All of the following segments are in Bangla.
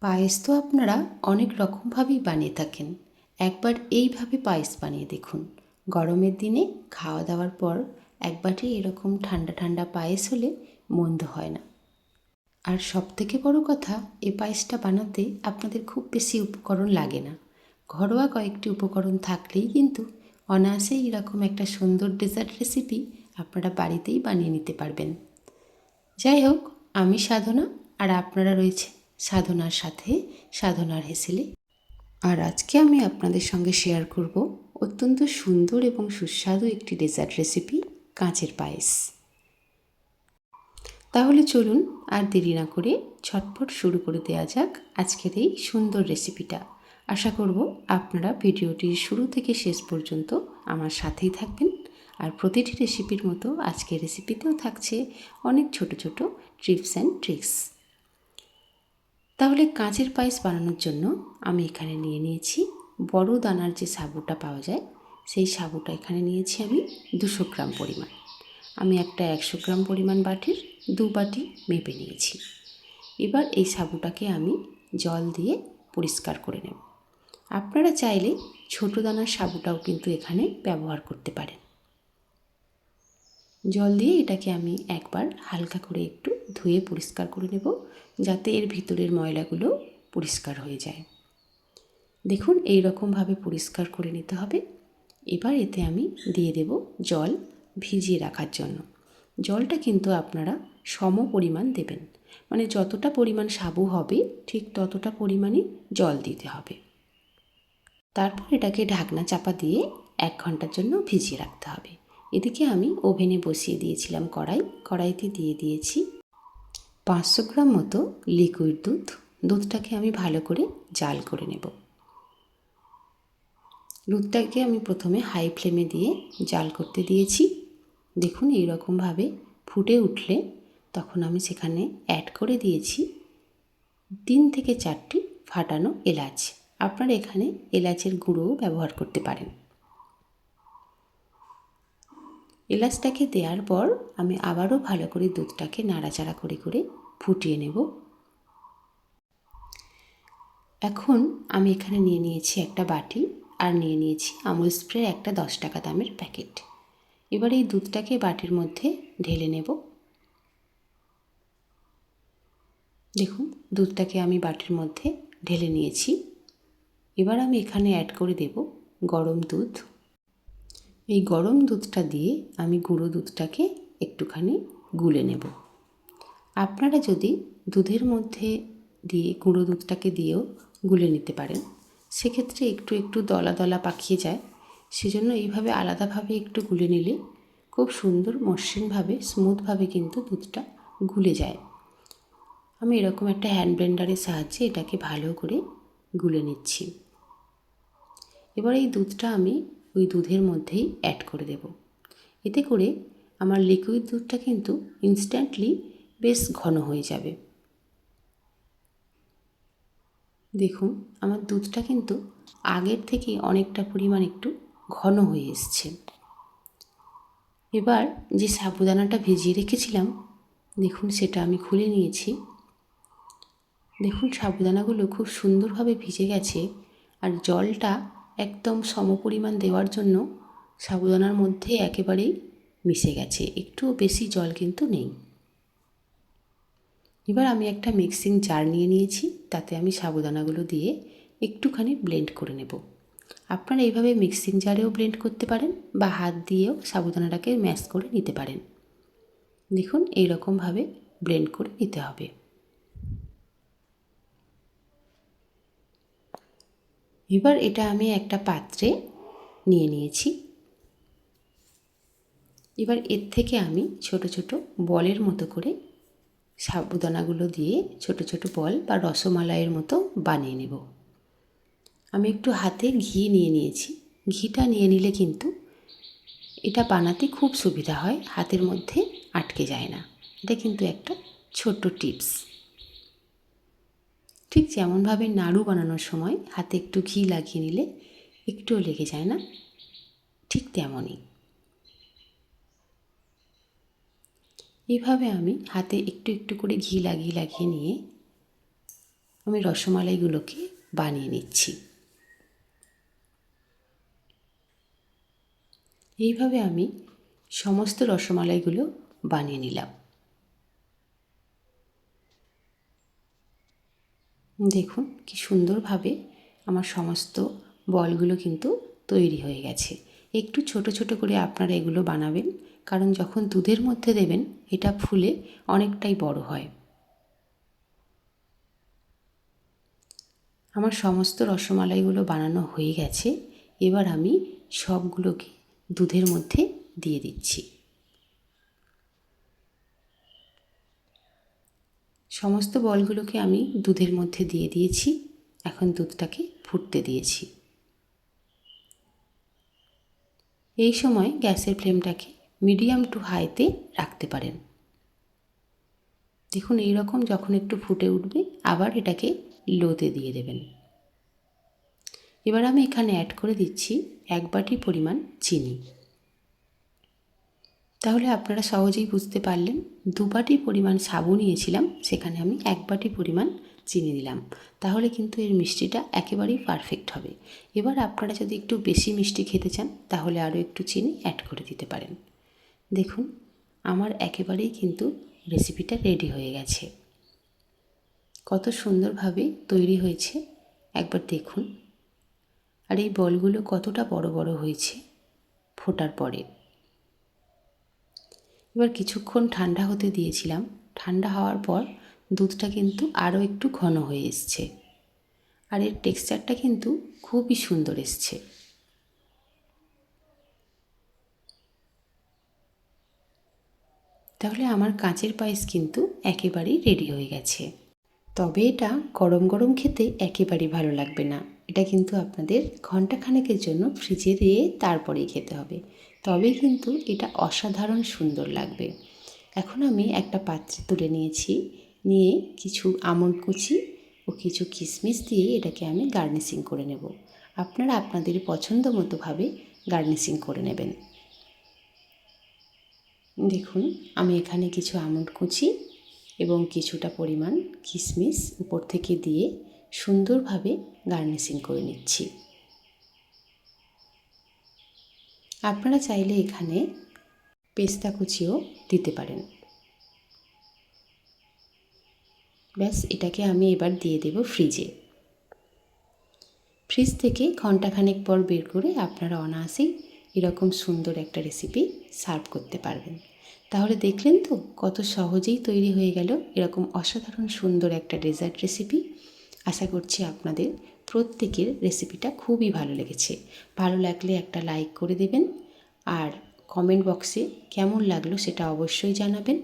পায়েস তো আপনারা অনেক রকমভাবেই বানিয়ে থাকেন। একবার এইভাবে পায়েস বানিয়ে দেখুন। গরমের দিনে খাওয়া দাওয়ার পর এক বাটি এরকম ঠান্ডা ঠান্ডা পায়েস হলে মন্দ হয় না। আর সবথেকে বড় কথা, এই পায়েসটা বানাতে আপনাদের খুব বেশি উপকরণ লাগে না। ঘরোয়া কয়েকটি উপকরণ থাকলেই কিন্তু অনায়াসেই এরকম একটা সুন্দর ডেজার্ট রেসিপি আপনারা বাড়িতেই বানিয়ে নিতে পারবেন। যাই হোক, আমি সাধনা, আর আপনারা রয়েছে সাধনার সাথে, সাধনার হেসেলে। আর আজকে আমি আপনাদের সঙ্গে শেয়ার করব অত্যন্ত সুন্দর এবং সুস্বাদু একটি ডেজার্ট রেসিপি, কাঁচের পায়েস। তাহলে চলুন আর দেরি না করে ঝটপট শুরু করে দেওয়া যাক আজকের এই সুন্দর রেসিপিটা। আশা করব আপনারা ভিডিওটির শুরু থেকে শেষ পর্যন্ত আমার সাথেই থাকবেন। আর প্রতিটি রেসিপির মতো আজকের রেসিপিতেও থাকছে অনেক ছোট ছোট টিপস অ্যান্ড ট্রিক্স। তাহলে কাঁচের পায়েস বানানোর জন্য আমি এখানে নিয়ে নিয়েছি বড় দানার যে সাবুটা পাওয়া যায়, সেই সাবুটা এখানে নিয়েছি আমি 200 গ্রাম পরিমাণ। আমি একটা 100 গ্রাম পরিমাণ বাটির 2 বাটি মেপে নিয়েছি। এবার এই সাবুটাকে আমি জল দিয়ে পরিষ্কার করে নেব। আপনারা চাইলে ছোট দানার সাবুটাও কিন্তু এখানে ব্যবহার করতে পারেন। জল দিয়ে এটাকে আমি একবার হালকা করে একটু ধুয়ে পরিষ্কার করে নেব, যাতে এর ভিতরের ময়লাগুলো পরিষ্কার হয়ে যায়। দেখুন, এই রকমভাবে পরিষ্কার করে নিতে হবে। এবার এতে আমি দিয়ে দেব জল ভিজিয়ে রাখার জন্য। জলটা কিন্তু আপনারা সম পরিমাণ দেবেন, মানে যতটা পরিমাণ সাবু হবে ঠিক ততটা পরিমাণই জল দিতে হবে। তারপর এটাকে ঢাকনা চাপা দিয়ে 1 ঘন্টার জন্য ভিজিয়ে রাখতে হবে। এদিকে আমি ওভেনে বসিয়ে দিয়েছিলাম কড়াইতে দিয়ে দিয়েছি 500 গ্রাম মতো লিকুইড দুধ। দুধটাকে আমি ভালো করে জাল করে নেব। দুধটাকে আমি প্রথমে হাই ফ্লেমে দিয়ে জাল করতে দিয়েছি। দেখুন, এই রকমভাবে ফুটে উঠলে তখন আমি সেখানে অ্যাড করে দিয়েছি 3 থেকে 4টি ফাটানো এলাচ। আপনারা এখানে এলাচের গুঁড়োও ব্যবহার করতে পারেন। এলাচটাকে দেওয়ার পর আমি আবারও ভালো করে দুধটাকে নাড়াচাড়া করে করে ফুটিয়ে নেব। এখন আমি এখানে নিয়ে নিয়েছি একটা বাটি, আর নিয়ে নিয়েছি আমুল স্প্রের একটা 10 টাকা দামের প্যাকেট। এবার এই দুধটাকে বাটির মধ্যে ঢেলে নেব। দেখুন, দুধটাকে আমি বাটির মধ্যে ঢেলে নিয়েছি। এবার আমি এখানে অ্যাড করে দেব গরম দুধ। এই গরম দুধটা দিয়ে আমি গুঁড়ো দুধটাকে একটুখানি গুলে নেব। আপনারা যদি দুধের মধ্যে দিয়ে গুঁড়ো দুধটাকে দিয়েও গুলে নিতে পারেন, সেক্ষেত্রে একটু একটু দলা দলা পাকিয়ে যায়। সেজন্য এইভাবে আলাদাভাবে একটু গুলে নিলে খুব সুন্দর মসৃণভাবে স্মুথভাবে কিন্তু দুধটা গুলে যায়। আমি এরকম একটা হ্যান্ড ব্লেন্ডারের সাহায্যে এটাকে ভালো করে গুলে নিচ্ছি। এবার এই দুধটা আমি ওই দুধের মধ্যেই অ্যাড করে দেব। এতে করে আমার লিকুইড দুধটা কিন্তু ইনস্ট্যান্টলি বেশ ঘন হয়ে যাবে। দেখুন, আমার দুধটা কিন্তু আগের থেকে অনেকটা পরিমাণ একটু ঘন হয়ে এসছে। এবার যে সাবুদানাটা ভিজিয়ে রেখেছিলাম, দেখুন সেটা আমি খুলে নিয়েছি। দেখুন, সাবুদানাগুলো খুব সুন্দরভাবে ভিজে গেছে, আর জলটা একদম সমপরিমাণ দেওয়ার জন্য সাবুদানার মধ্যে একেবারেই মিশে গেছে, একটুও বেশি জল কিন্তু নেই। এবার আমি একটা মিক্সিং জার নিয়ে নিয়েছি, তাতে আমি সাবুদানাগুলো দিয়ে একটুখানি ব্লেন্ড করে নেব। আপনারা এইভাবে মিক্সিং জারেও ব্লেন্ড করতে পারেন, বা হাত দিয়েও সাবুদানাটাকে ম্যাশ করে নিতে পারেন। দেখুন, এই রকমভাবে ব্লেন্ড করে নিতে হবে। এবার এটা আমি একটা পাত্রে নিয়ে নিয়েছি। এবার এর থেকে আমি ছোট ছোট বলের মতো করে সাবুদানাগুলো দিয়ে ছোট ছোট বল বা রসমালাইয়ের মতো বানিয়ে নেব। আমি একটু হাতে ঘি নিয়ে নিয়েছি। ঘিটা নিয়ে নিলে কিন্তু এটা বানাতে খুব সুবিধা হয়, হাতের মধ্যে আটকে যায় না। এটা কিন্তু একটা ছোট্ট টিপস। ঠিক যেমনভাবে নাড়ু বানানোর সময় হাতে একটু ঘি লাগিয়ে নিলে একটুও লেগে যায় না, ঠিক তেমনই। এইভাবে আমি হাতে একটু একটু করে ঘি লাগিয়ে লাগিয়ে নিয়ে আমি রসমালাইগুলোকে বানিয়ে নিচ্ছি। এইভাবে আমি সমস্ত রসমালাইগুলো বানিয়ে নিলাম। দেখুন কি সুন্দরভাবে আমার সমস্ত বলগুলো কিন্তু তৈরি হয়ে গেছে। একটু ছোট ছোট করে আপনারা এগুলো বানাবেন, কারণ যখন দুধের মধ্যে দেবেন এটা ফুলে অনেকটাই বড় হয়। আমার সমস্ত রসমালাইগুলো বানানো হয়ে গেছে। এবার আমি সবগুলোকে দুধের মধ্যে দিয়ে দিচ্ছি। সমস্ত বলগুলোকে আমি দুধের মধ্যে দিয়ে দিয়েছি। এখন দুধটাকে ফুটতে দিয়েছি। এই সময় গ্যাসের ফ্লেমটাকে মিডিয়াম টু হাইতে রাখতে পারেন। দেখুন এই রকম যখন একটু ফুটে উঠবে আবার এটাকে লোতে দিয়ে দেবেন। এবার আমি এখানে অ্যাড করে দিচ্ছি 1 বাটি পরিমাণ চিনি। তাহলে আপনারা সহজেই বুঝতে পারলেন 2 বাটি পরিমাণ সাবু নিয়েছিলাম, সেখানে আমি 1 বাটি পরিমাণ চিনি দিলাম। তাহলে কিন্তু এর মিষ্টিটা একেবারেই পারফেক্ট হবে। এবার আপনারা যদি একটু বেশি মিষ্টি খেতে চান তাহলে আরও একটু চিনি অ্যাড করে দিতে পারেন। দেখুন আমার একেবারেই কিন্তু রেসিপিটা রেডি হয়ে গেছে। কত সুন্দরভাবে তৈরি হয়েছে একবার দেখুন। আর এই বলগুলো কতটা বড় বড় হয়েছে ফোটার পরে। এবার কিছুক্ষণ ঠান্ডা হতে দিয়েছিলাম। ঠান্ডা হওয়ার পর দুধটা কিন্তু আরও একটু ঘন হয়ে এসছে। আর এর টেক্সচারটা কিন্তু খুবই সুন্দর এসছে। তাহলে আমার কাঁচের পায়েস কিন্তু একেবারেই রেডি হয়ে গেছে। তবে এটা গরম গরম খেতে একেবারেই ভালো লাগবে না। এটা কিন্তু আপনাদের ঘন্টাখানেকের জন্য ফ্রিজে দিয়ে তারপরেই খেতে হবে। তবেই কিন্তু এটা অসাধারণ সুন্দর লাগবে। এখন আমি একটা পাত্রে তুলে নিয়েছি। নিয়ে কিছু আমন্ড কুচি ও কিছু কিশমিশ দিয়ে এটাকে আমি গার্নিশিং করে নেব। আপনারা আপনাদের পছন্দ মতোভাবে গার্নিশিং করে নেবেন। দেখুন আমি এখানে কিছু আমন্ড কুচি এবং কিছুটা পরিমাণ কিশমিশ উপর থেকে দিয়ে সুন্দরভাবে গার্নিশিং করে নিচ্ছি। আপনারা চাইলে এখানে পেস্তা কুচিও দিতে পারেন। ব্যাস এটাকে আমি এবার দিয়ে দেব ফ্রিজে। ফ্রিজ থেকে ঘন্টাখানেক পর বের করে আপনারা অনায়াসেই এরকম সুন্দর একটা রেসিপি সার্ভ করতে পারবেন। তাহলে দেখলেন তো কত সহজেই তৈরি হয়ে গেল এরকম অসাধারণ সুন্দর একটা ডেজার্ট রেসিপি। আশা করছি আপনাদের প্রত্যেকের রেসিপিটা খুবই ভালো লেগেছে। ভালো লাগলে একটা লাইক করে দেবেন আর কমেন্ট বক্সে কেমন লাগলো সেটা অবশ্যই জানাবেন।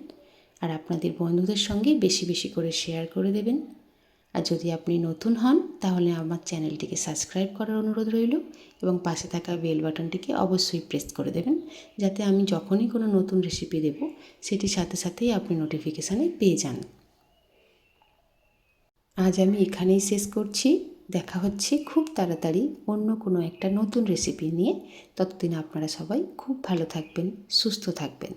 আর আপনাদের বন্ধুদের সঙ্গে বেশি বেশি করে শেয়ার করে দেবেন। আর যদি আপনি নতুন হন তাহলে আমার চ্যানেলটিকে সাবস্ক্রাইব করার অনুরোধ রইল এবং পাশে থাকা বেল বাটনটিকে অবশ্যই প্রেস করে দেবেন, যাতে আমি যখনই কোনো নতুন রেসিপি দেব সেটির সাথে সাথেই আপনি নোটিফিকেশানে পেয়ে যান। আজ আমি এখানেই শেষ করছি। দেখা হচ্ছে খুব তাড়াতাড়ি অন্য কোনো একটা নতুন রেসিপি নিয়ে। ততদিন আপনারা সবাই খুব ভালো থাকবেন, সুস্থ থাকবেন।